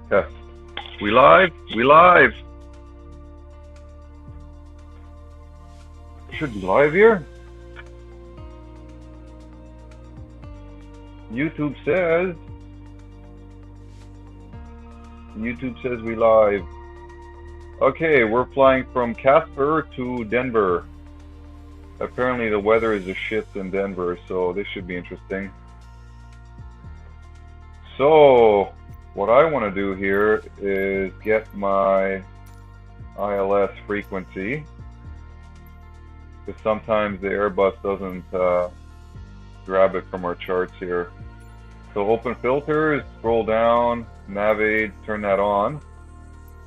Test. We live? We live! Should be live here. YouTube says we live. Okay, we're flying from Casper to Denver. Apparently the weather is a shit in Denver, so this should be interesting. So, what I want to do here is get my ILS frequency, because sometimes the Airbus doesn't grab it from our charts here. So open filters, scroll down, navigate, turn that on,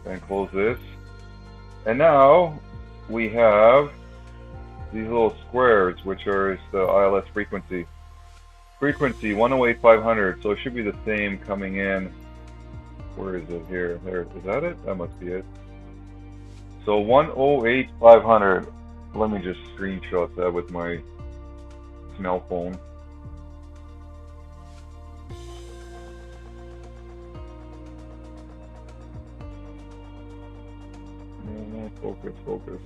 and close this. And now we have these little squares, which are the ILS frequency. Frequency 108,500, so it should be the same coming in. Where is it here? There, is that it? That must be it. So 108,500. Let me just screenshot that with my cell phone. Focus, focus.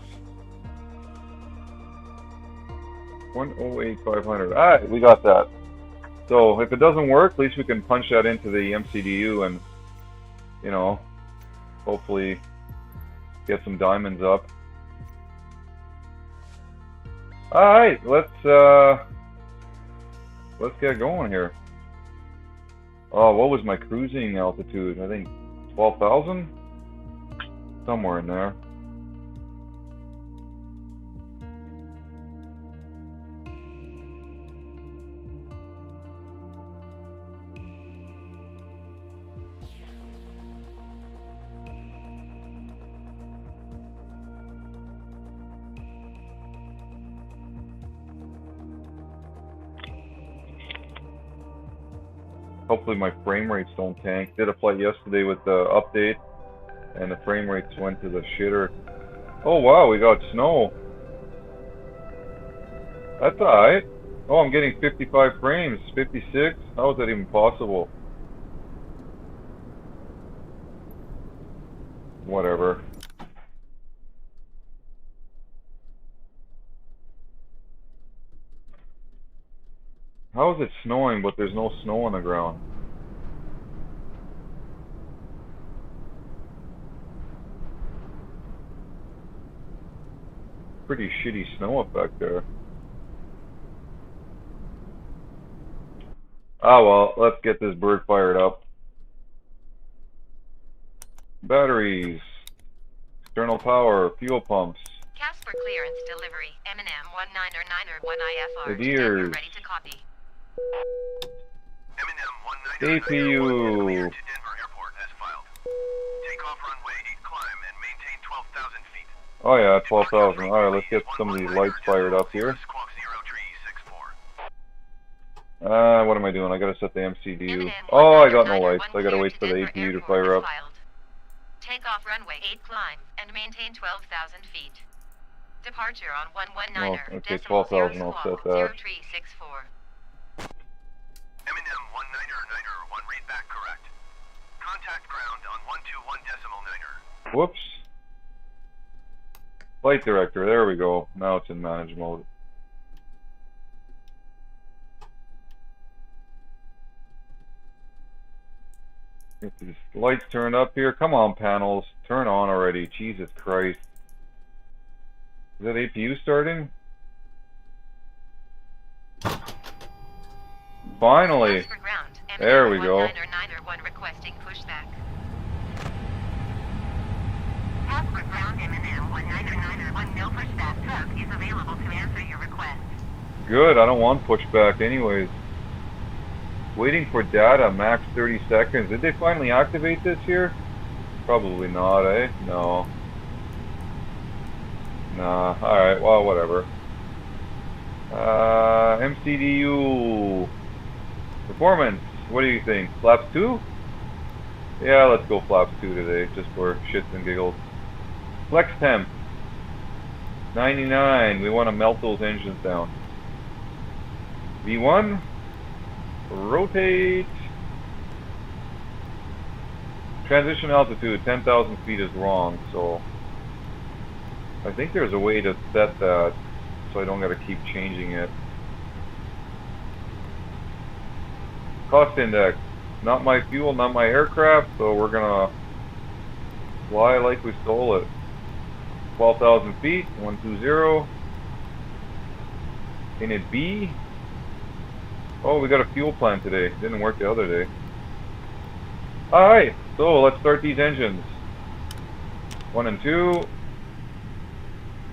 108,500. Alright, we got that. So if it doesn't work, at least we can punch that into the MCDU and, you know, hopefully get some diamonds up. Alright, let's get going here. Oh, what was my cruising altitude? I think 12,000? Somewhere in there. Hopefully my frame rates don't tank. Did a flight yesterday with the update and the frame rates went to the shitter. Oh wow, we got snow. That's alright. Oh, I'm getting 55 frames, 56? How is that even possible? Whatever. How is it snowing but there's no snow on the ground? Pretty shitty snow up back there. Ah well, let's get this bird fired up. Batteries, external power, fuel pumps. Casper clearance delivery, M&M 1991IFR. Adheres. Ready to copy. APU. Oh yeah, 12,000. Alright, let's get some of these lights fired up here. What am I doing? I gotta set the MCDU. Oh, I got no lights. I gotta wait for the APU to fire up. Take off runway 8 climb and maintain 12,000 feet. Departure on 119er. Oh, okay, 12,000. I'll set that. 0364. M&M 19er, 1 read back correct. Contact ground on 121.9er. Whoops. Flight director, there we go. Now it's in manage mode. Get these lights turned up here. Come on, panels. Turn on already. Jesus Christ. Is that APU starting? Finally. There we go. Requesting pushback. Casper ground M&M 1991 no pushback truck is available to answer your request. Good, I don't want pushback anyways. Waiting for data, max 30 seconds. Did they finally activate this here? Probably not, eh? No. Nah, alright, well, whatever. MCDU. Performance, what do you think? Flaps 2? Yeah, let's go flaps 2 today, just for shits and giggles. Flex temp. 99, we want to melt those engines down. V1. Rotate. Transition altitude, 10,000 feet is wrong, so I think there's a way to set that so I don't gotta keep changing it. Cost index, not my fuel, not my aircraft, so we're gonna fly like we stole it. 12,000 feet, 120. Can it be? Oh, we got a fuel plan today. Didn't work the other day. Alright, so let's start these engines. 1 and 2.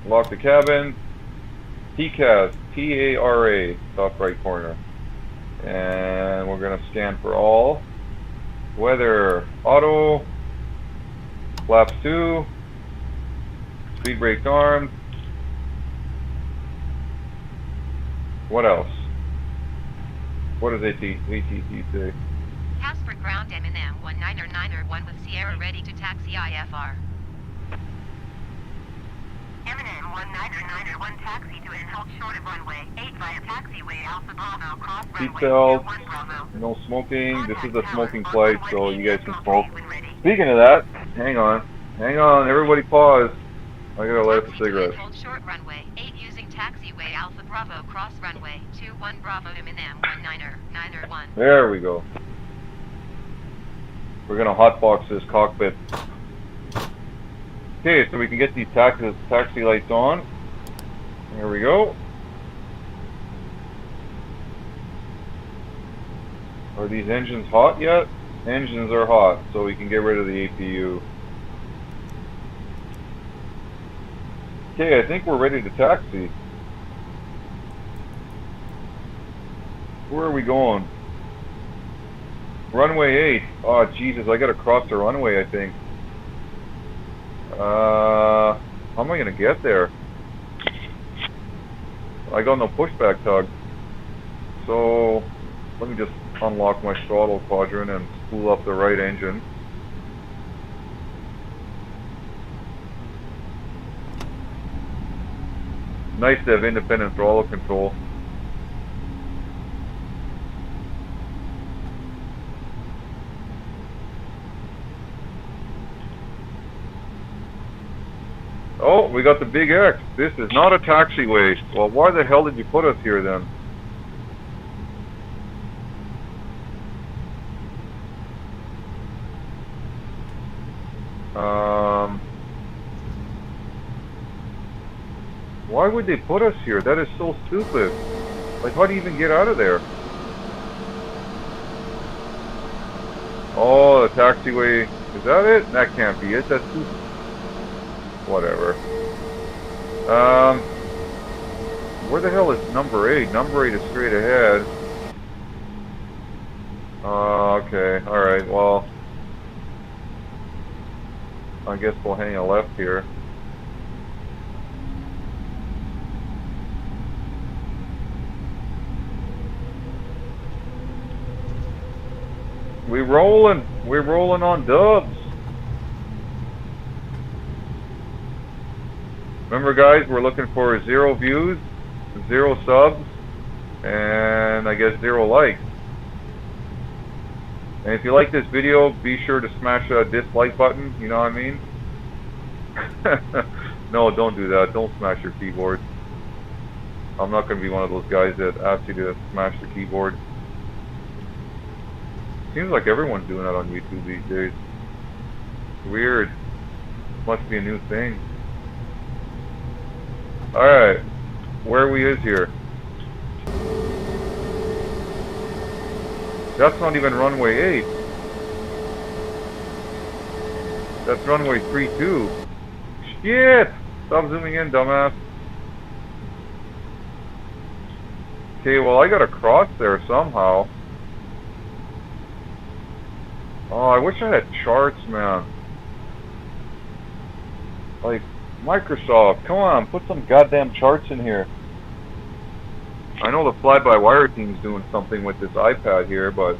Lock the cabin. TCAS, T-A-R-A, top right corner. And we're going to scan for all. Weather, auto. Flaps 2. Speed brakes armed. What else? What does ATT say? Casper ground M&M 19901 with Sierra ready to taxi IFR. M&M 19901 taxi to and hold short of runway 8 via taxiway Alpha Bravo cross runway Seatbelts, 1 Bravo. no smoking. This is a Contact smoking tower flight, on so you guys can 180 smoke. when ready. Speaking of that, hang on, everybody pause. I gotta light up a Taxi to cigarette. and hold short runway 8 using taxiway Alpha Bravo cross runway 21 Bravo M&M 19901. There we go. We're gonna hotbox this cockpit. Okay, so we can get these taxi lights on. There we go. Are these engines hot yet? Engines are hot, so we can get rid of the APU. Okay, I think we're ready to taxi. Where are we going? Runway 8. Oh, Jesus, I gotta cross the runway, I think. How am I gonna get there? I got no pushback tug. So, let me just unlock my throttle quadrant and spool up the right engine. Nice to have independent throttle control. Oh, we got the big X. This is not a taxiway. Well, why the hell did you put us here then? Why would they put us here? That is so stupid. Like, how do you even get out of there? Oh, the taxiway. Is that it? That can't be it. That's too... Whatever. Where the hell is number 8? Number 8 is straight ahead. Okay. Alright, well... I guess we'll hang a left here. We're rolling on dubs. Remember guys, we're looking for 0 views, 0 subs, and I guess 0 likes. And if you like this video, be sure to smash that dislike button, you know what I mean? No, don't do that, don't smash your keyboard. I'm not going to be one of those guys that asks you to smash the keyboard. Seems like everyone's doing that on YouTube these days. Weird. Must be a new thing. Alright. Where are we is here? That's not even runway 8. That's runway 32. Shit! Stop zooming in, dumbass. Okay, well I gotta cross there somehow. Oh, I wish I had charts, man. Like, Microsoft, come on, put some goddamn charts in here. I know the FlyByWire team's doing something with this iPad here, but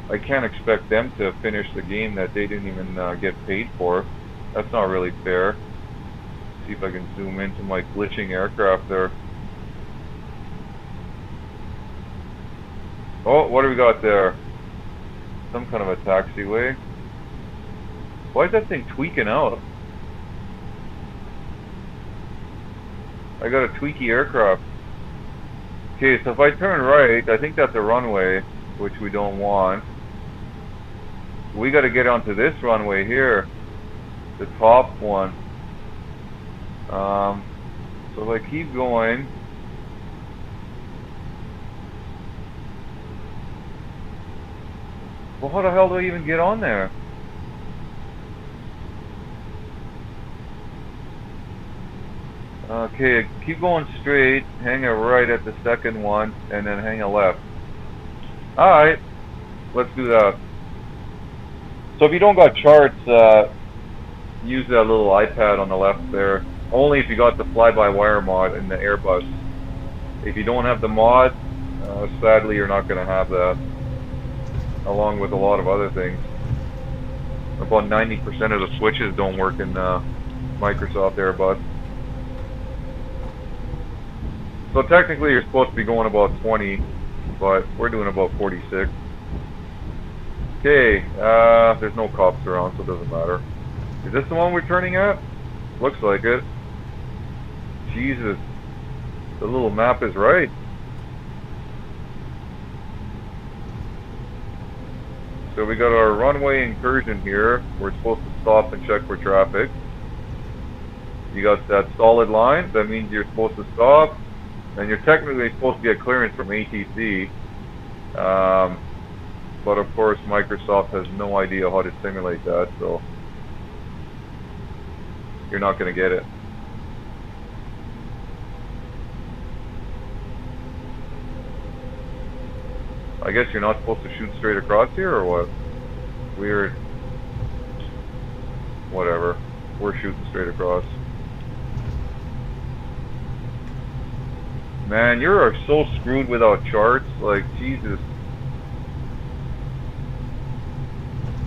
I can't expect them to finish the game that they didn't even get paid for. That's not really fair. See if I can zoom into my glitching aircraft there. Oh, what do we got there? Some kind of a taxiway. Why is that thing tweaking out? I got a tweaky aircraft. Okay, so if I turn right, I think that's a runway, which we don't want. We got to get onto this runway here, the top one. So if I keep going, well, how the hell do I even get on there? Okay, keep going straight, hang a right at the second one, and then hang a left. Alright, let's do that. So if you don't got charts, use that little iPad on the left there. Only if you got the FlyByWire mod in the Airbus. If you don't have the mod, sadly you're not going to have that. Along with a lot of other things. About 90% of the switches don't work in Microsoft Airbus. So technically you're supposed to be going about 20, but we're doing about 46. Okay, there's no cops around, so it doesn't matter. Is this the one we're turning at? Looks like it. Jesus, the little map is right. So we got our runway incursion here. We're supposed to stop and check for traffic. You got that solid line, that means you're supposed to stop. And you're technically supposed to get clearance from ATC, but of course Microsoft has no idea how to simulate that, so you're not going to get it. I guess you're not supposed to shoot straight across here, or what? Weird. Whatever. We're shooting straight across. Man, you're so screwed without charts, like, Jesus.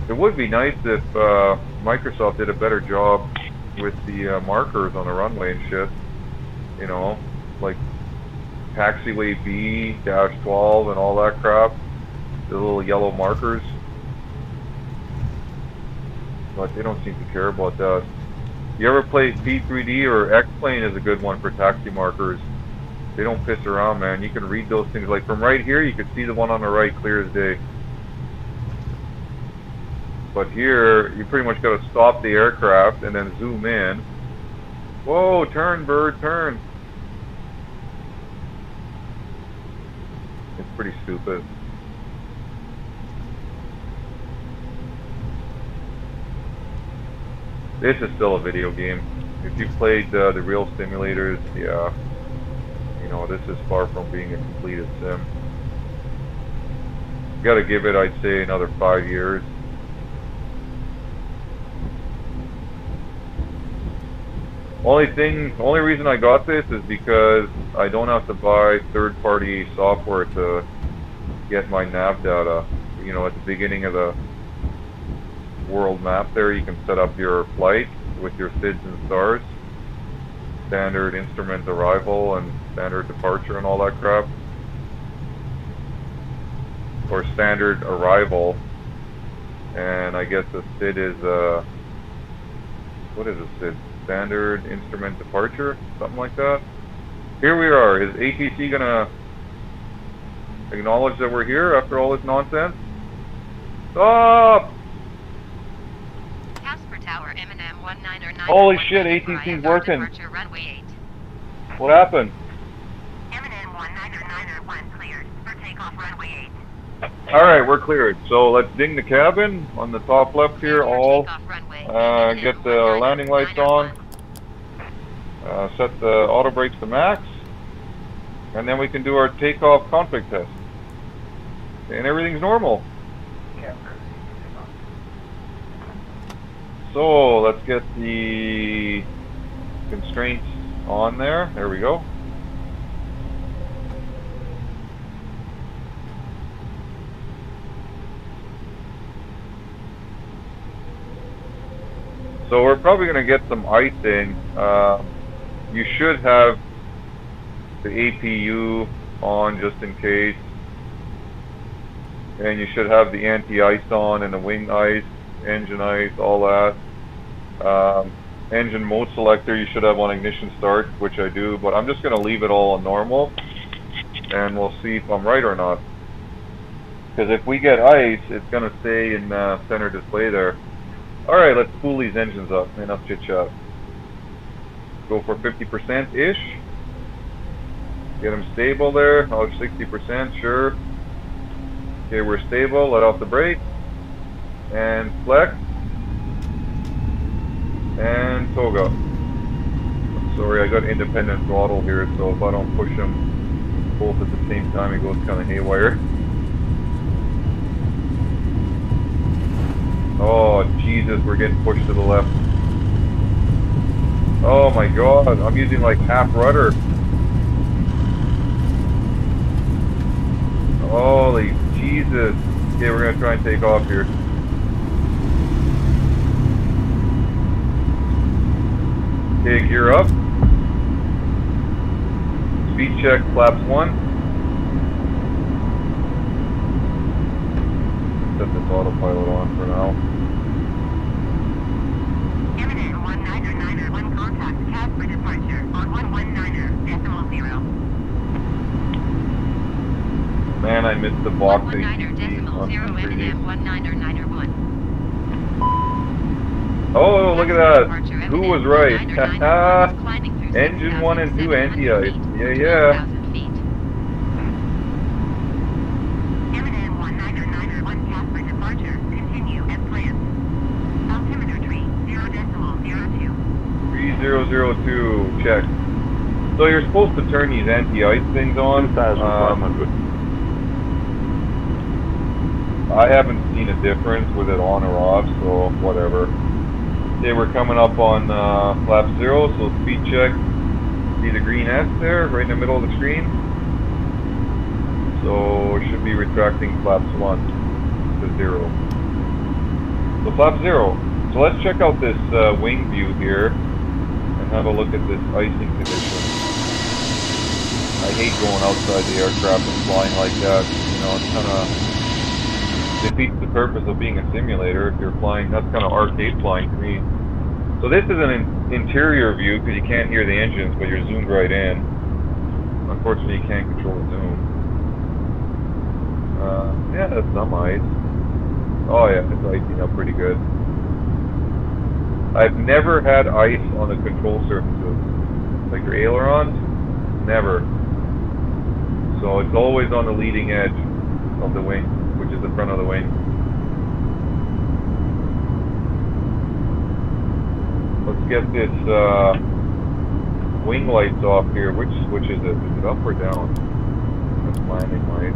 It would be nice if Microsoft did a better job with the markers on the runway and shit. You know, like taxiway B-12 and all that crap. The little yellow markers. But they don't seem to care about that. You ever play P3D or X-Plane is a good one for taxi markers. They don't piss around, man. You can read those things. Like from right here, you can see the one on the right clear as day. But here, you pretty much got to stop the aircraft and then zoom in. Whoa, turn, bird, turn. It's pretty stupid. This is still a video game. If you played the real simulators, yeah. You know, this is far from being a completed sim. You gotta give it, I'd say, another 5 years. Only reason I got this is because I don't have to buy third-party software to get my nav data. You know, at the beginning of the world map there, you can set up your flight with your SIDS and stars. Standard instrument arrival and standard departure and all that crap. Or standard arrival, and I guess the SID is what is a SID? Standard instrument departure, something like that. Here we are. Is ATC gonna acknowledge that we're here after all this nonsense? Stop! Casper Tower, M&M 1909. Holy shit, ATC's working. Departure runway 8. What happened? M&M 1991 cleared for takeoff runway 8. Alright, we're cleared. So let's ding the cabin on the top left here, all. Get the landing lights on. Set the auto brakes to max. And then we can do our takeoff config test. And everything's normal. So let's get the constraints on there. There we go. So we're probably going to get some icing. You should have the APU on just in case. And you should have the anti-ice on and the wing ice. engine ice, all that. Engine mode selector you should have on ignition start, which I do, but I'm just going to leave it all on normal, and we'll see if I'm right or not. Because if we get ice, it's going to stay in center display there. Alright, let's spool these engines up. Enough chit chat. Go for 50%-ish. Get them stable there. Oh, 60%, sure. Okay, we're stable. Let off the brake. And flex. And toga. Sorry, I got independent throttle here, so if I don't push them both at the same time, it goes kind of haywire. Oh, Jesus, we're getting pushed to the left. Oh my God, I'm using like half rudder. Holy Jesus. Okay, we're gonna try and take off here. Okay, gear up. Speed check, flaps 1. Set this autopilot on for now. Imminent 199er, contact Casper departure on 119.0. Man, I missed the box. 119.0 Eminem 199er1. Oh, look at that. Who was right? Engine 1 and 2 anti-ice. Yeah. Imminent 199er, Casper departure. Continue as planned. Altimeter tree 0.02. 3002, check. So you're supposed to turn these anti-ice things on. 2,500. I haven't seen a difference with it on or off, so whatever. Okay, we're coming up on flap 0, so speed check. See the green S there, right in the middle of the screen? So it should be retracting flaps 1 to 0. So flap 0. So let's check out this wing view here and have a look at this icing condition. I hate going outside the aircraft and flying like that. You know, it's kind of defeats the purpose of being a simulator if you're flying. That's kind of arcade flying to me. So this is an interior view because you can't hear the engines, but you're zoomed right in. Unfortunately, you can't control the zoom. Yeah, that's some ice. Oh yeah, it's icing up pretty good. I've never had ice on the control surfaces, like your ailerons. Never. So it's always on the leading edge of the wing, which is the front of the wing. Let's get this wing lights off here. Which switch is it? Is it up or down? That's landing light.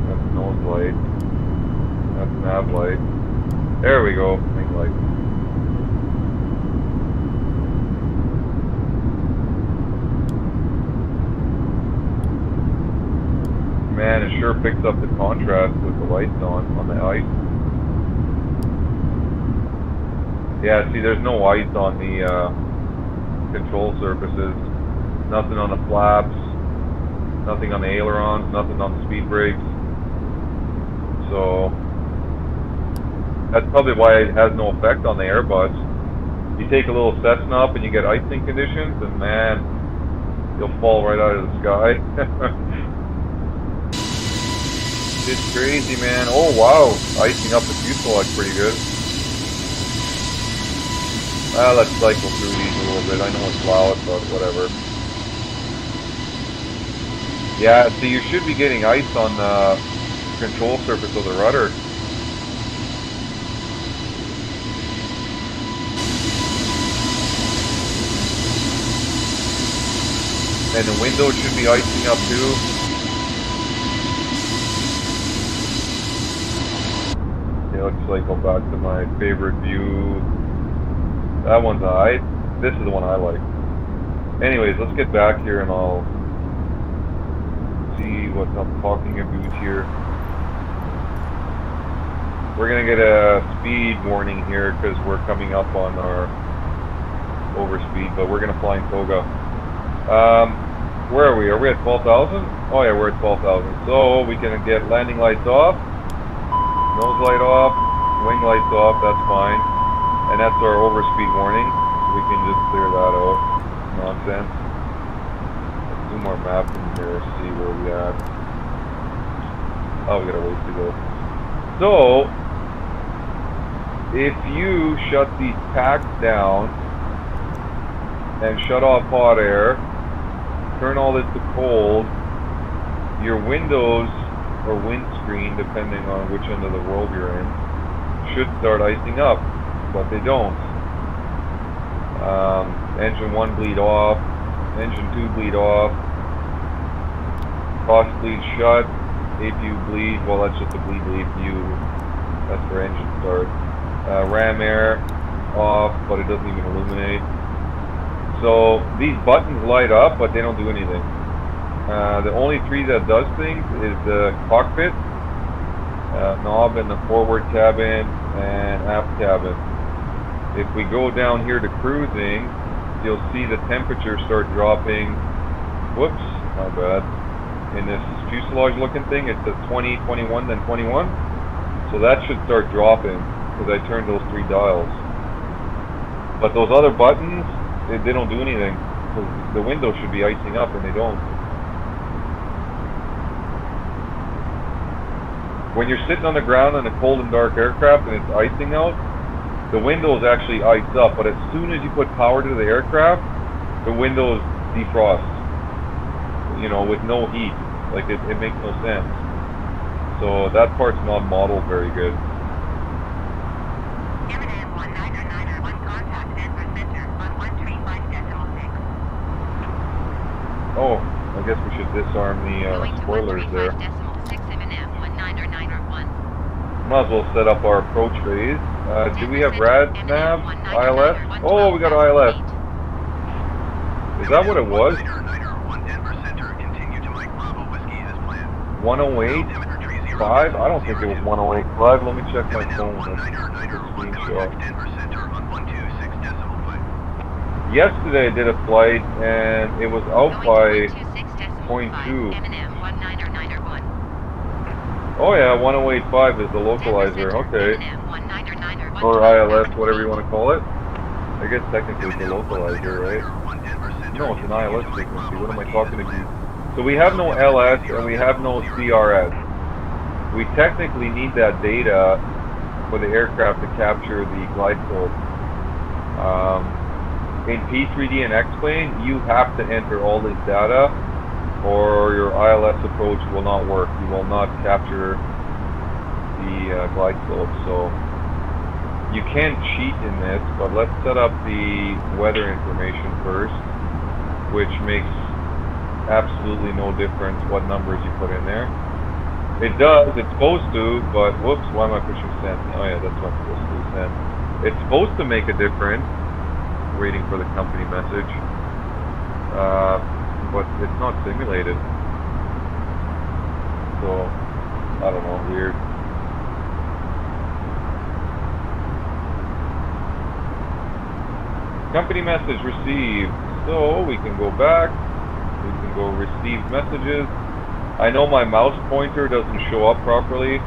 That's nose light. That's nav light. There we go, wing light. Man, it sure picks up the contrast with the lights on the ice. Yeah, see, there's no ice on the control surfaces. Nothing on the flaps. Nothing on the ailerons. Nothing on the speed brakes. So that's probably why it has no effect on the Airbus. You take a little Cessna up and you get icing conditions, and man, you'll fall right out of the sky. It's crazy, man. Oh wow, icing up the fuselage pretty good. Let's cycle through these a little bit. I know it's loud, but whatever. Yeah, see, you should be getting ice on the control surface of the rudder. And the window should be icing up too. Okay, let's cycle back to my favorite view. That one's alright. This is the one I like. Anyways, let's get back here and I'll see what I'm talking about here. We're gonna get a speed warning here because we're coming up on our overspeed, but we're gonna fly in toga. Where are we? Are we at 12,000? Oh yeah, we're at 12,000. So we can get landing lights off, nose light off, Wing lights off, that's fine. And that's our overspeed warning. We can just clear that out. Nonsense. Let's do more mapping here, see where we at. Oh, we got a ways to go. So, if you shut these packs down and shut off hot air, turn all this to cold, your windows or windscreen, depending on which end of the world you're in, should start icing up, but they don't. Engine 1 bleed off, engine 2 bleed off, cross bleed shut, APU bleed, well that's just a bleed APU, that's for engine start. Ram air off, but it doesn't even illuminate. So these buttons light up, but they don't do anything. The only three that does things is the cockpit knob and the forward cabin and aft cabin. If we go down here to cruising, you'll see the temperature start dropping. Whoops, my bad. In this fuselage looking thing, it's at 20, 21, then 21. So that should start dropping because I turned those three dials. But those other buttons, they don't do anything. The windows should be icing up and they don't. When you're sitting on the ground in a cold and dark aircraft and it's icing out, the windows actually ice up, but as soon as you put power to the aircraft, the windows defrost, you know, with no heat. Like, it makes no sense. So that part's not modeled very good. M&M 1991 contact Denver Center on 135.6. Oh, I guess we should disarm the spoilers there. Might as well set up our approach phase. Do we have rad nav? ILS? Oh, we got ILS. Is that what it was? 108.5? I don't think it was 108.5. Let me check my phone. Let's screenshot. Yesterday I did a flight and it was out by 0.2. Oh yeah, 108.5 is the localizer, okay. Or ILS, whatever you want to call it. I guess technically it's a localizer, right? No, it's an ILS frequency. What am I talking about? So we have no LS and we have no CRS. We technically need that data for the aircraft to capture the glide slope. In P3D and X-Plane, you have to enter all this data or your ILS approach will not work. You will not capture the glide slope. So you can cheat in this, but let's set up the weather information first, which makes absolutely no difference what numbers you put in there. It does, it's supposed to, but whoops, why am I pushing send? Oh yeah, that's what I'm supposed to do, send. It's supposed to make a difference. Waiting for the company message. But it's not simulated. So, I don't know, weird. Company message received. So, we can go back. We can go receive messages. I know my mouse pointer doesn't show up properly.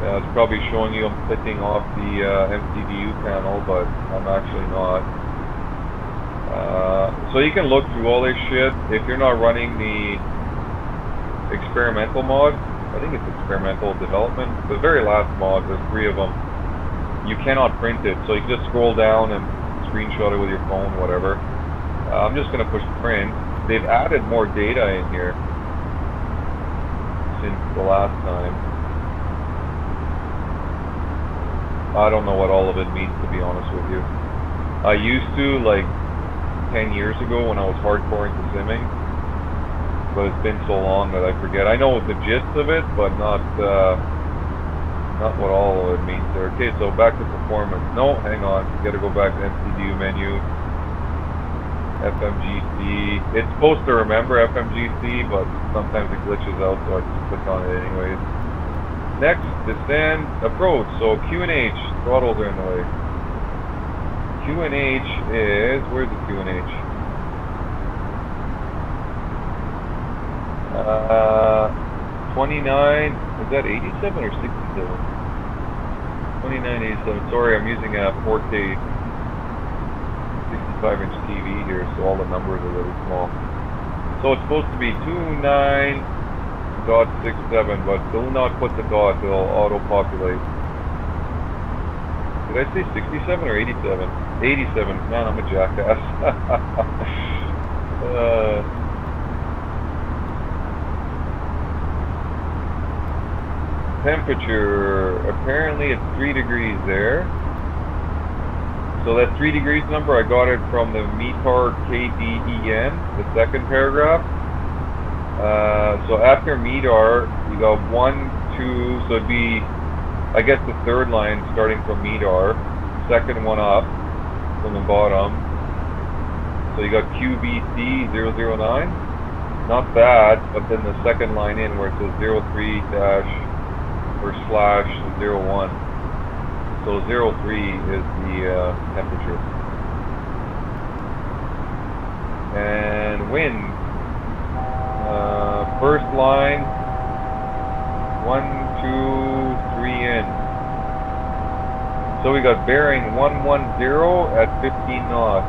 It's probably showing you I'm clicking off the MCDU panel, but I'm actually not. So you can look through all this shit. If you're not running the experimental mod, I think it's experimental development, the very last mod, there's 3 of them, you cannot print it. So you can just scroll down and screenshot it with your phone, whatever. I'm just going to push print. They've added more data in here since the last time. I don't know what all of it means, to be honest with you. I used to, like 10 years ago when I was hardcore into simming, but it's been so long that I forget. I know the gist of it, but not what all of it means there. Okay, so back to performance. No, hang on. You gotta go back to MCDU menu. FMGC. It's supposed to remember FMGC, but sometimes it glitches out, so I just click on it anyways. Next, descend, approach. So Q&H, throttles are in the way. Q&H is, where's the Q&H? 29, is that 87 or 67? 2987. Sorry, I'm using a 4K 65-inch TV here, so all the numbers are really small. So it's supposed to be 29.67, but do not put the dot, it'll auto-populate. Did I say 67 or 87? 87. Man, I'm a jackass. Temperature, apparently it's 3 degrees there. So that 3 degrees number, I got it from the METAR KDEN, the second paragraph. So after METAR, you got 1, 2, so it'd be, I guess, the third line starting from METAR, second one up from the bottom. So you got QBC 009, not bad, but then the second line in where it says 03 dash or slash 01. So 03 is the temperature. And wind. First line, 1, 2, 3 in. So we got bearing 110 at 15 knots.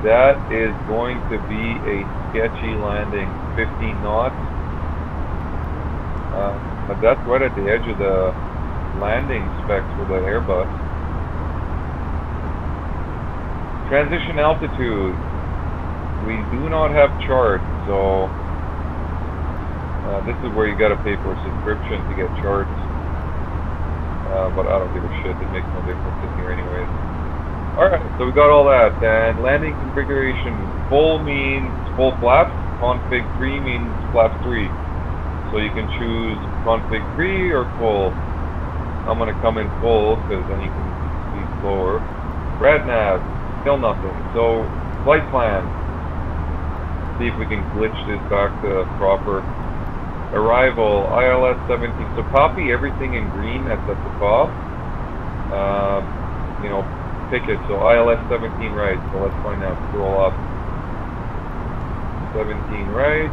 That is going to be a sketchy landing, 15 knots. But that's right at the edge of the landing specs for the Airbus. Transition altitude. We do not have charts, so this is where you gotta pay for a subscription to get charts. But I don't give a shit, it makes no difference in here anyways. Alright, so we got all that, and landing configuration. Full means full flaps, config 3 means flaps 3. So you can choose config 3 or full. I'm going to come in full because then you can see slower. Rad nav, still nothing. So flight plan. See if we can glitch this back to proper. Arrival, ILS 17. So copy everything in green that's at the top. You know, pick it. So ILS 17 right. So let's find out. Scroll up. 17 right.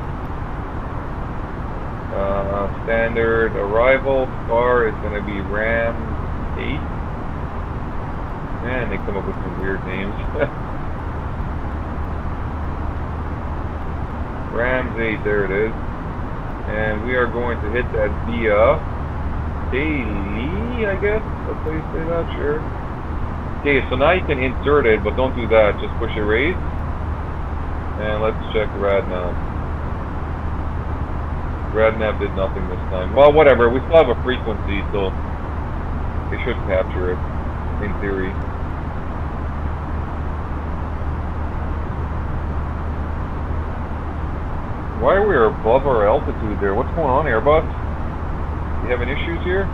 Standard arrival bar is going to be Ram 8. Man, they come up with some weird names. Rams 8, there it is. And we are going to hit that via daily, I guess. That's how you say that, sure. Okay, so now you can insert it, but don't do that. Just push erase. And let's check RadNav. RadNav did nothing this time. Well, whatever. We still have a frequency, so it should capture it, in theory. Why are we above our altitude there? What's going on, Airbus? You having issues here?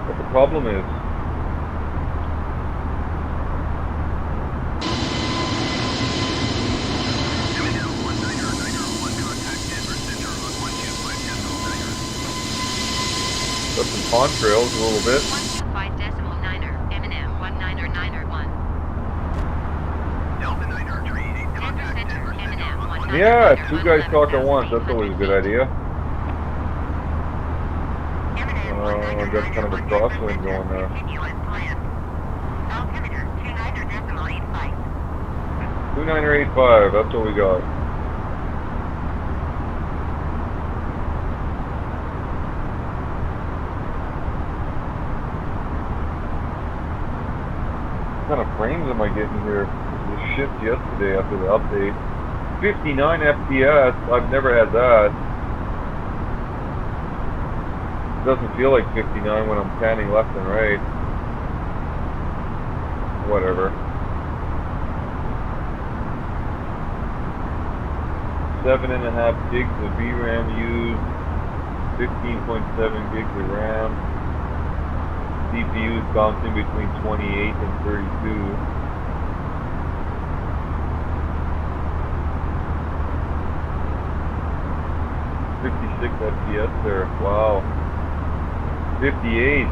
What the problem is? Got some contrails a little bit. 125.9er, M&M 19er9er1. Delta 9er, tree 8, contact Denver Center. Yeah, two guys talk at once. That's always a good idea. I've got kind of a crosswind going there. Altimeter 29.85. 2985, that's what we got. What kind of frames am I getting here? This shift yesterday after the update. 59 FPS, I've never had that. It doesn't feel like 59 when I'm panning left and right. Whatever. 7.5 gigs of VRAM used. 15.7 gigs of RAM. CPU's bouncing between 28 and 32. FPS there. Wow. 58.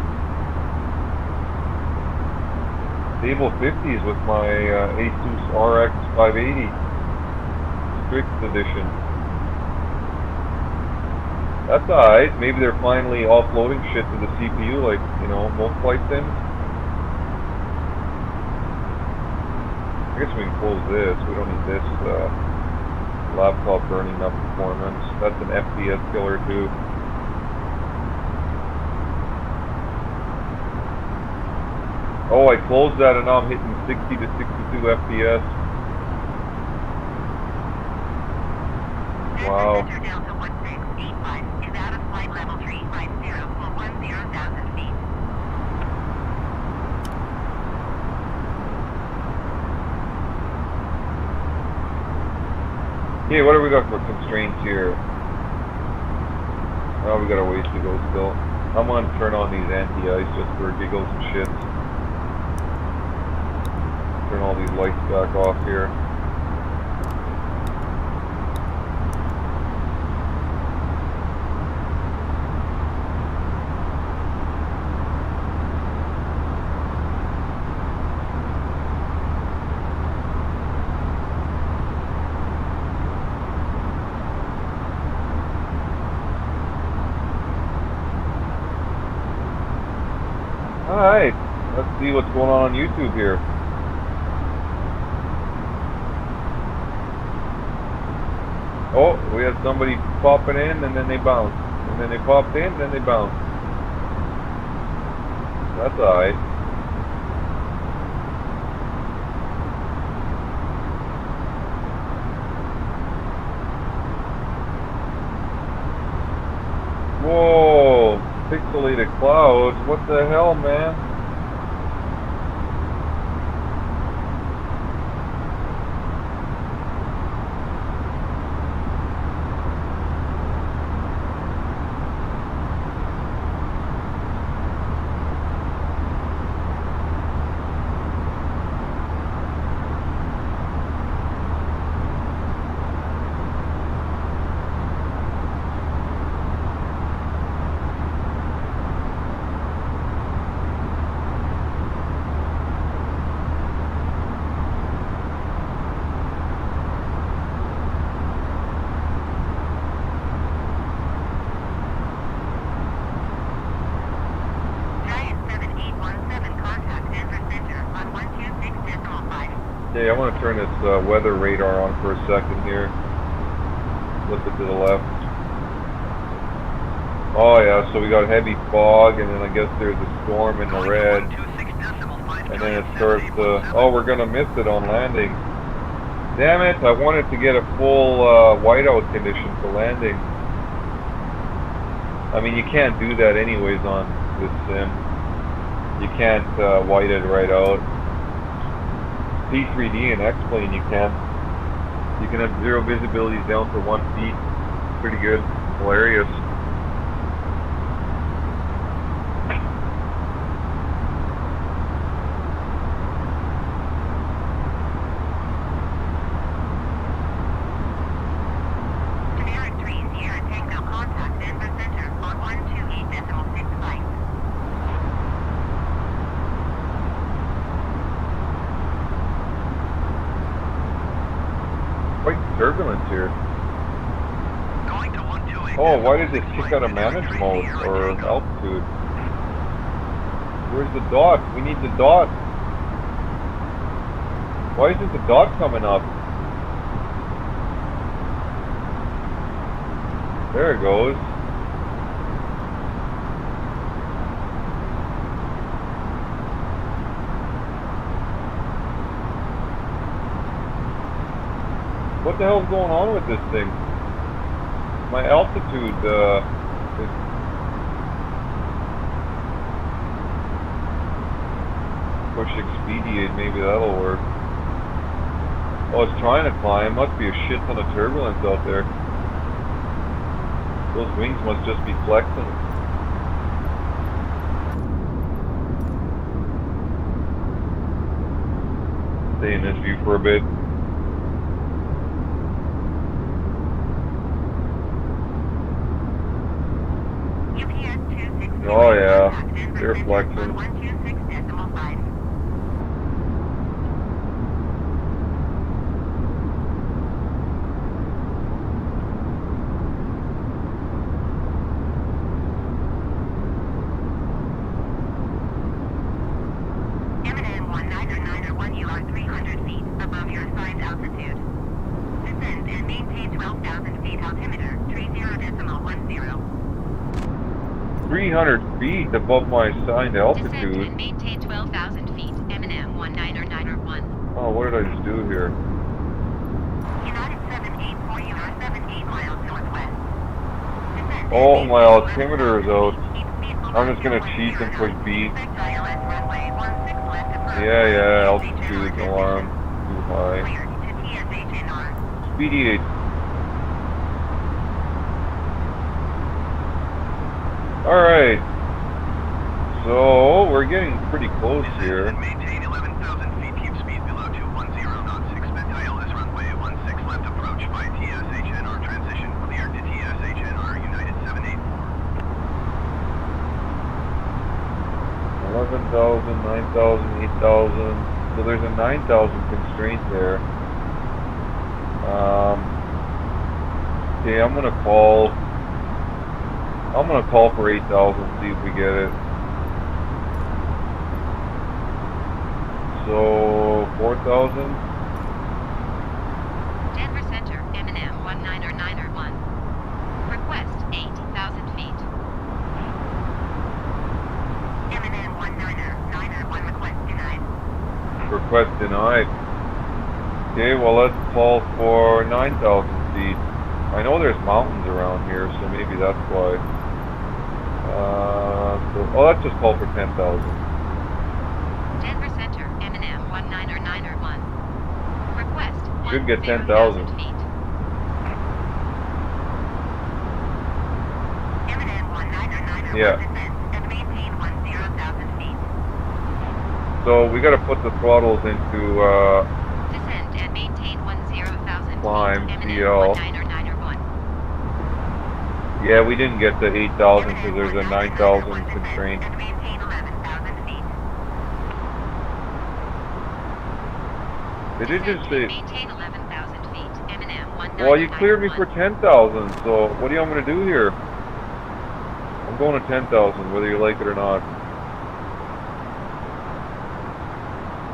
Stable 50s with my Asus RX 580 Strix edition. That's alright. Maybe they're finally offloading shit to the CPU, like, you know, most flight sims. I guess we can close this. We don't need this laptop burning up performance. That's an FPS killer too. Oh, I closed that and now I'm hitting 60 to 62 FPS. Wow. Center Delta 1685 is out of flight level 350 for 10,000 feet. Okay, what do we got for constraints here? Oh, we got a ways to go still. I'm gonna turn on these anti-ice just for giggles and shits. Turn all these lights back off here. Alright, let's see what's going on YouTube here. Oh, we had somebody popping in and then they bounced. And then they popped in, then they bounced. That's alright. Whoa, pixelated clouds. What the hell, man? Okay, I want to turn this weather radar on for a second here. Flip it to the left. Oh yeah, so we got heavy fog, and then I guess there's a storm in the red. And then it starts to... Oh, we're going to miss it on landing. Damn it, I wanted to get a full whiteout condition for landing. I mean, you can't do that anyways on this sim. You can't white it right out. P3D and X-Plane you can. You can have zero visibilities down to 1 feet. Pretty good. Hilarious. Quite turbulence here. Oh, why did it kick out of manage mode or altitude? Where's the dot? We need the dot. Why isn't the dot coming up? There it goes. What the hell's going on with this thing? My altitude is... Push expedite, maybe that'll work. Oh, it's trying to climb. Must be a shit ton of turbulence out there. Those wings must just be flexing. Stay in this view for a bit. Oh yeah, they're flexing. 300 feet above your assigned altitude. Descend and maintain 12,000 feet altimeter, 30.10. 300 feet above my assigned Descend altitude. and maintain 12,000 feet. M&M 19er1. Oh, what did I just do here? United 78 you are 78 miles northwest. Descend Oh, and my maintain altimeter is 12,000 out. feet. Keep speed below I'm just gonna cheat 21 and push B. Expect ILS runway 16 left approach. Yeah, TSHNR altitude alarm too high. Cleared to TSHNR. Speedy 8. Alright. So, we're getting pretty close here. And maintain 11,000 feet. Keep speed below 210 knots. Expect ILS runway 16 left approach by TSHNR. Transition cleared to TSHNR. United 784. 11,000, 9,000, 8,000. So there's a 9,000 constraint there. Okay, I'm gonna call for 8,000, see if we get it. So 4,000. Denver Center, M&M 19er1. Request 8,000 feet. M&M 19er1 request denied. Request denied. Okay, well let's call for 9,000 feet. I know there's mountains around here, so maybe that's why. Let's just call for 10,000. Denver Center, M&M 19er1. Request Should get 10,000 10,000. feet. M&M 19er Yeah. descend and maintain 10,000 feet. So we got to put the throttles into Descend and maintain 10,000 Climb, feet. CL. M&M 19er1. yeah, we didn't get the 8,000 because there's a 9,000 constraint. And maintain 11,000 feet. They did just say, Maintain 11,000 feet. M&M 19er1. well, you cleared me for 10,000, so what do you want me to do here? I'm going to 10,000, whether you like it or not.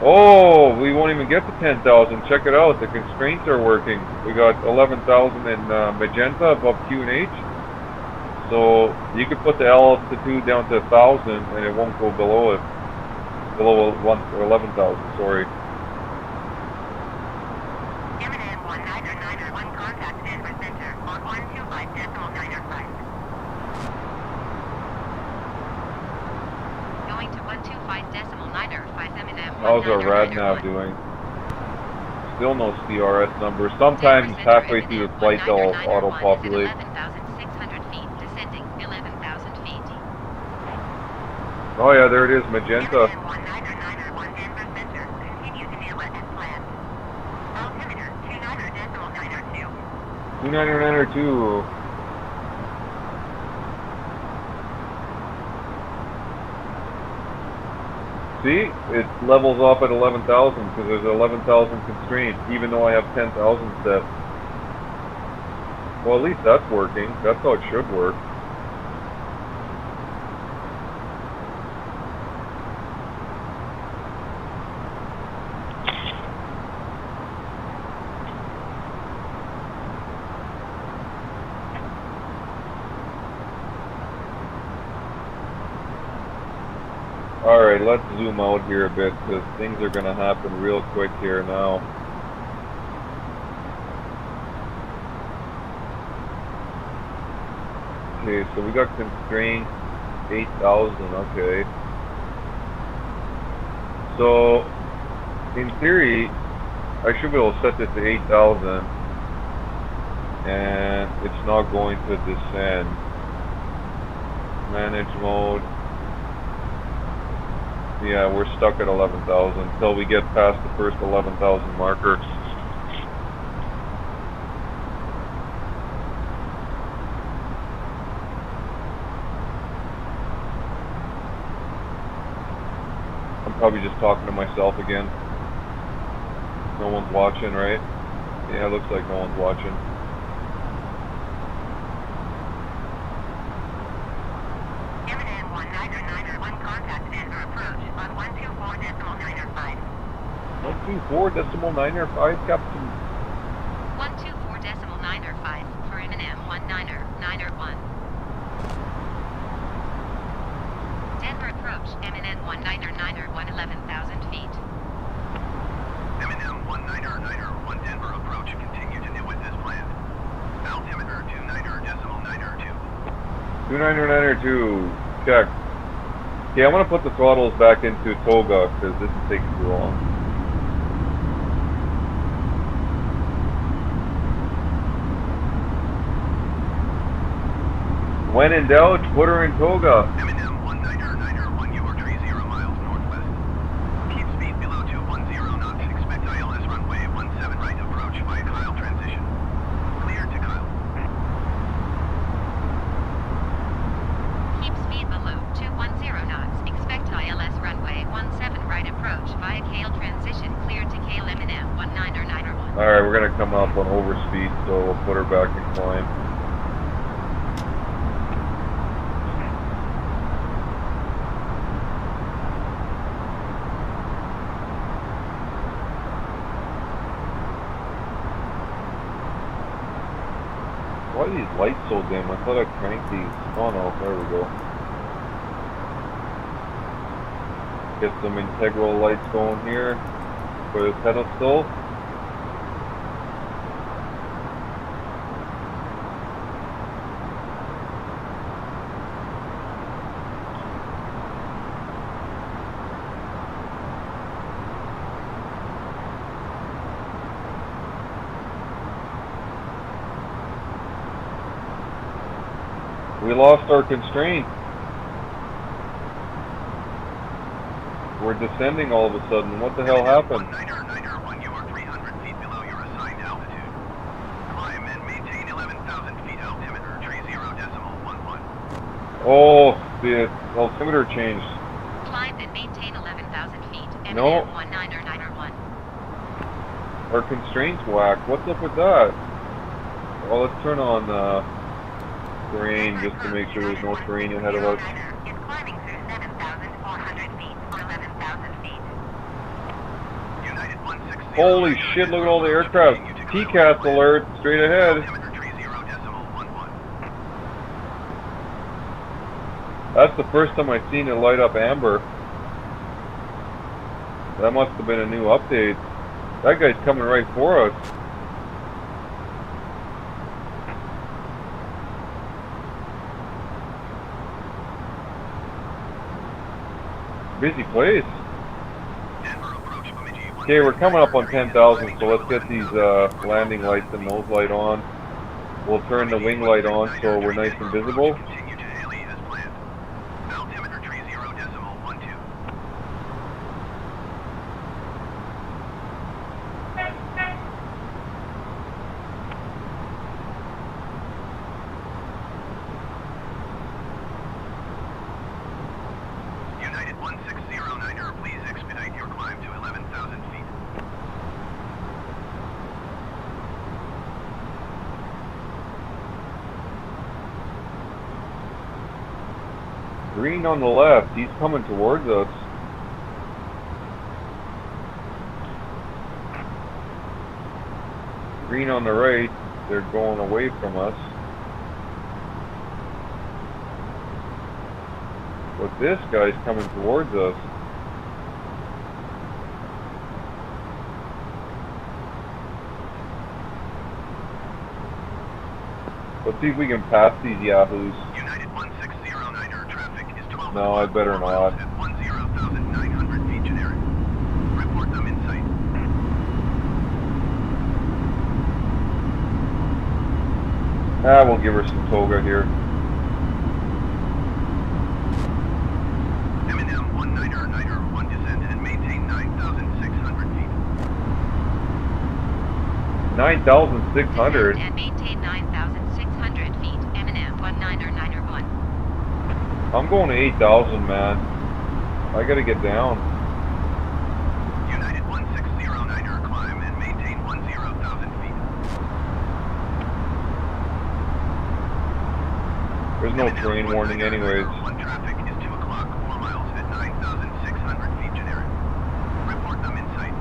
Oh, we won't even get to 10,000. Check it out, the constraints are working. We got 11,000 in magenta above Q and H. So you could put the altitude down to 1,000 and it won't go below it. Below 11,000, sorry. M&M 19er1 contact Denver Center on 125.905. Going to 125.905 M&M. How's our rad nav doing? Still no CRS number. Sometimes halfway through the flight they'll auto-populate. 11,600 feet. Descending 11,000 feet. Oh yeah, there it is, magenta. M&M 19er1 Denver Center. Continue to NILA as planned. Altimeter 29.902. 29902. See, it levels off at 11,000 because there's an 11,000 constraint, even though I have 10,000 set. Well, at least that's working. That's how it should work. Alright, let's zoom out here a bit because things are going to happen real quick here now. Okay, so we got constraint 8,000, okay. So, in theory, I should be able to set this to 8,000 and it's not going to descend. Manage mode. Yeah, we're stuck at 11,000 until we get past the first 11,000 marker. I'm probably just talking to myself again. No one's watching, right? Yeah, it looks like no one's watching. M&M 19er1 contact Denver approach on 124.905. 124.905, Captain. 124.905 for Eminem 19901. Denver approach, Eminem 19901, 11,000 feet. Eminem 19901 Denver approach, continue to NIWIT as planned. Altimeter 29.902. 2992, check. Okay, I'm gonna put the throttles back into Toga because this is taking too long. When in doubt, put her in Toga. Eminem 19901, you are 30 miles northwest. Keep speed below 210 knots. Expect ILS runway 17 right approach via Kyle transition. Clear to Kyle. Keep speed below 210 knots. Expect ILS runway 17 right approach via Kale transition. Clear to Kale Eminem 19901. Alright, we're gonna come up on overspeed, so we'll put her back in climb. Why are these lights so dim? I thought I cranked these. Oh no, there we go. Get some integral lights going here for the pedestal. We lost our constraint. We're descending all of a sudden. What the hell happened? 19901, you are 300 feet below your assigned altitude. Climb and maintain 11,000 feet altimeter, 30.11. Oh, the altimeter changed. Climb and maintain 11,000 feet. Eminem No. 19901. Our constraints whack. What's up with that? Well, let's turn on terrain just to make sure there's no terrain ahead of us. Is climbing through 7,400 feet or 11,000 feet. United 160. Holy shit, look at all the aircraft. TCAS alert, straight ahead. Altimeter 30.11. That's the first time I've seen it light up amber. That must have been a new update. That guy's coming right for us. Busy place. Okay, we're coming up on 10,000, so let's get these landing lights and nose light on. We'll turn the wing light on so we're nice and visible. Continue to LE as planned. Altimeter 30.12. United 1609er, please expedite your climb to 11,000 feet. Green on the left, he's coming towards us. Green on the right, they're going away from us. But this guy's coming towards us. Let's see if we can pass these yahoos. United 1609er, traffic is 12. No, I better not. At 10,900 feet generic. Report them in sight. Ah, we'll give her some toga here. Eminem 199er, descend and maintain 9,600 feet. 9,600? And maintain 9,600 feet. Eminem 19901. I'm going to 8,000, man. I gotta get down. United 1609er, climb and maintain 10,000 feet. There's no terrain warning anyways. One traffic is 2 o'clock, 4 miles at 9,600 feet generic. Report them in sight.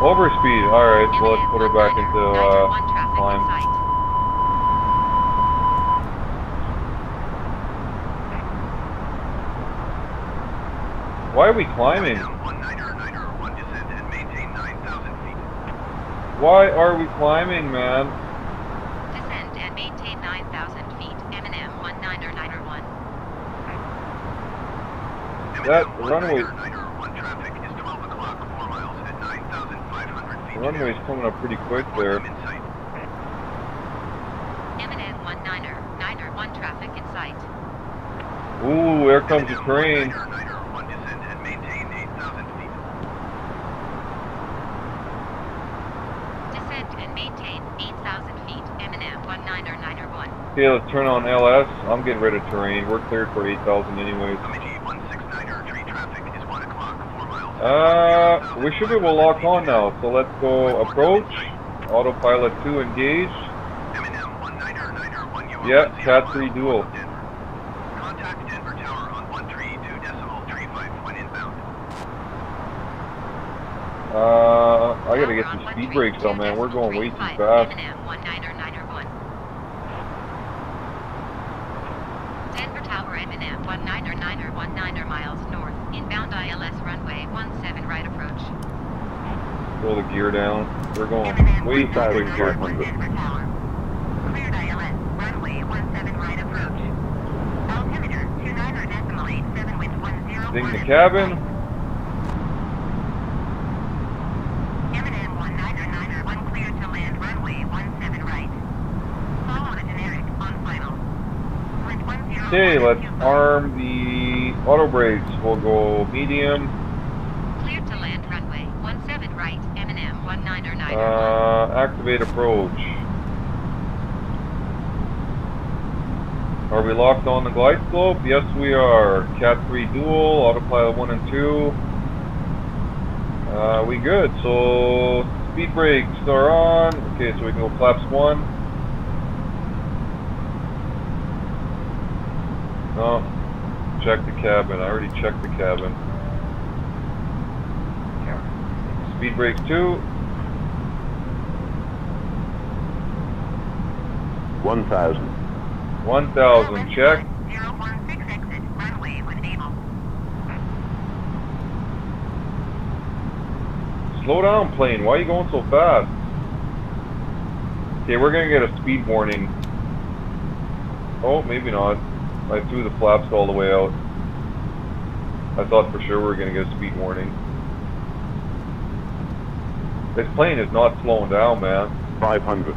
Overspeed. Alright, so let's put her back into Niner 1 traffic climb. in sight. Why are we climbing? One Niner, Niner 1 descend and maintain 9,000 feet. Why are we climbing, man? Descend and maintain 9,000 feet. M&M 19901. That M&M 1 runway- Niner, Niner 1 traffic is 12 o'clock, 4 miles at 9,500 feet. The runway's coming up pretty quick there. In sight. M&M 19901 traffic in sight. Ooh, here comes the train. Niner, Niner 1 descend and maintain 8,000 feet. Descend and maintain 8,000 feet. M&M 19901. Okay, let's turn on LS. I'm getting rid of terrain. We're cleared for 8,000 anyways. Bemidji 169er, tree traffic is 1 o'clock, 4 miles. We should be able to lock on now. So let's go approach. Autopilot 2 engaged. M&M 19901, you are Yep, 10 Cat miles 3 north dual. of Denver. Contact Denver Tower on 132.35 when inbound. I gotta get some speed brakes on, man. We're going way too fast. M&M 19901. Denver Tower M&M 19919 miles north. Inbound ILS runway 17 right approach. Throw the gear down. We're going M&M way too quick 19901 here. Denver Tower. Cleared ILS, runway 17 right approach. Altimeter 29.87, wind 101. Ding the cabin. M&M 19901 cleared to land runway 17 right. Follow the generic on final. Wind 101. Okay, let's arm the auto brakes. We'll go medium. Cleared to land runway 17 right. M&M 19901. Activate approach. Are we locked on the glide slope? Yes, we are. Cat 3 dual, autopilot 1 and 2. We good. So speed brakes are on. Okay, so we can go flaps 1. No. Check the cabin. I already checked the cabin. Speed brakes 2. 1,000. 1,000. Check. 016 exit, runway when able. Slow down, plane. Why are you going so fast? Okay, we're gonna get a speed warning. Oh, maybe not. I threw the flaps all the way out. I thought for sure we were gonna get a speed warning. This plane is not slowing down, man. 500.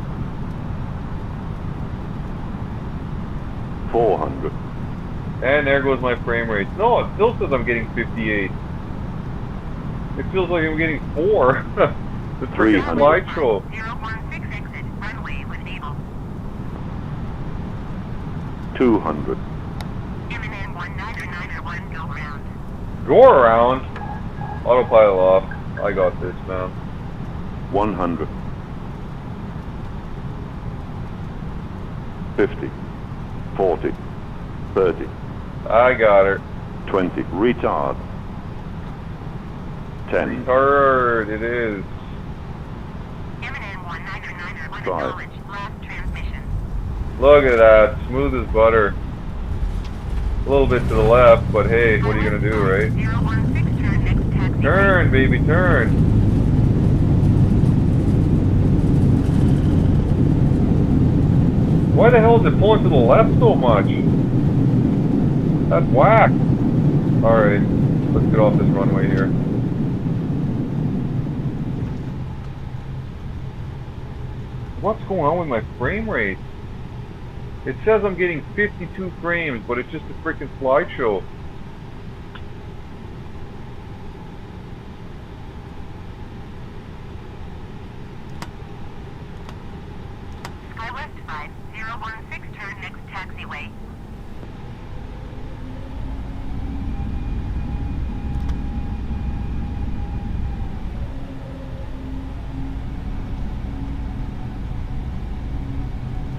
400. And there goes my frame rate. No, it still says I'm getting 58. It feels like I'm getting 4. The freaking 300. slideshow. 016 exit, runway when able. 200. M&M 19901 go round. Go around. Autopilot off. I got this, man. 100. 50. 40. 30. I got her. 20. Retard. 10. Retard, it is. M&M 19901 Drive. acknowledge last transmission. Look at that, smooth as butter. A little bit to the left, but hey, what are you gonna do, right? 016 turn next taxi. Turn, baby, turn. Why the hell is it pulling to the left so much? That's whack. Alright, let's get off this runway here. What's going on with my frame rate? It says I'm getting 52 frames, but it's just a freaking slideshow. SkyWest 5016 turn next taxiway.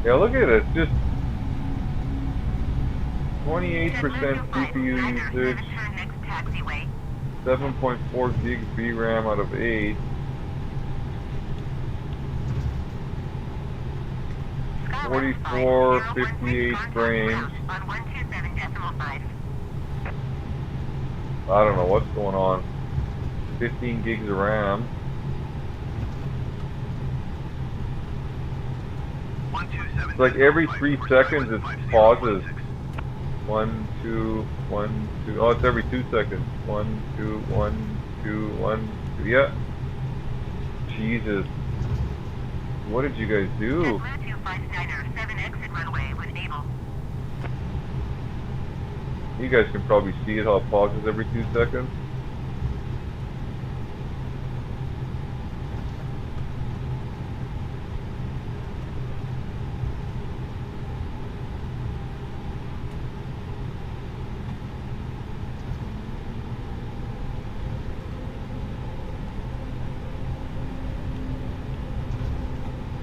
Yeah, look at it, just 28% CPU usage, Turn next taxiway. 7.4 gig VRAM out of 8. 44, 58 frames. On 127.5. I don't know what's going on. 15 gigs of RAM. 127. It's like every 3 seconds it pauses. 1, 2, 1, 2. Oh, it's every 2 seconds. 1, 2, 1, 2, 1, 2. Yeah. Jesus. What did you guys do? JetBlue 259er, 7 exit runway when able. You guys can probably see it how it pauses every 2 seconds.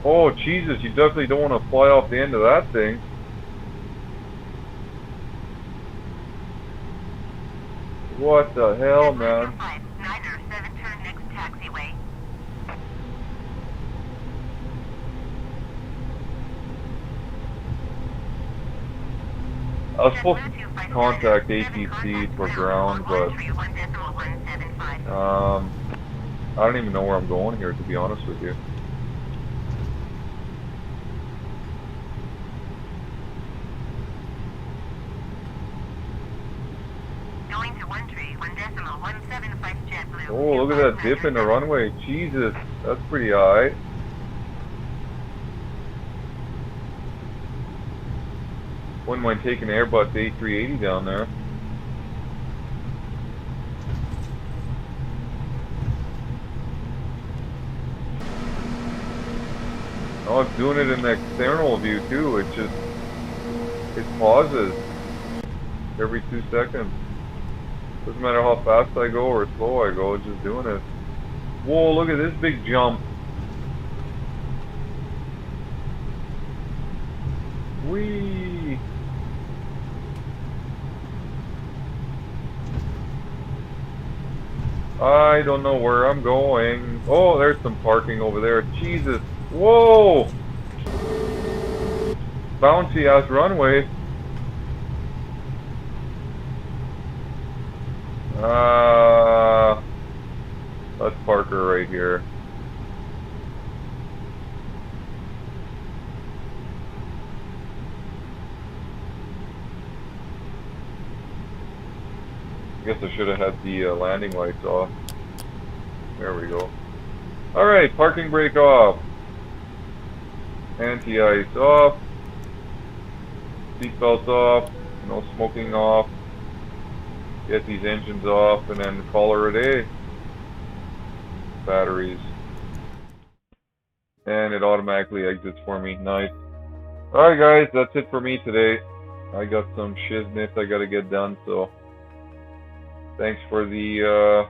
Oh, Jesus, you definitely don't want to fly off the end of that thing. What the hell, man? 259er, 7 turn next taxiway. I was supposed to contact ATC for ground, but I don't even know where I'm going here, to be honest with you. Going to 131.175 JetBlue. Oh, look at that dip in the runway. Jesus, that's pretty high. Wouldn't mind taking an Airbus A380 down there. Oh, it's doing it in the external view too. It pauses every 2 seconds. Doesn't matter how fast I go or slow I go, it's just doing it. Whoa, look at this big jump. Whee! I don't know where I'm going. Oh, there's some parking over there. Jesus. Whoa! Bouncy ass runway. Let's park her right here. I guess I should have had the landing lights off. There we go. Alright, parking brake off. Anti-ice off. Seatbelts off. No smoking off. Get these engines off and then call her a day. Batteries. And it automatically exits for me. Nice. Alright guys, that's it for me today. I got some shiznit I gotta get done, so thanks for the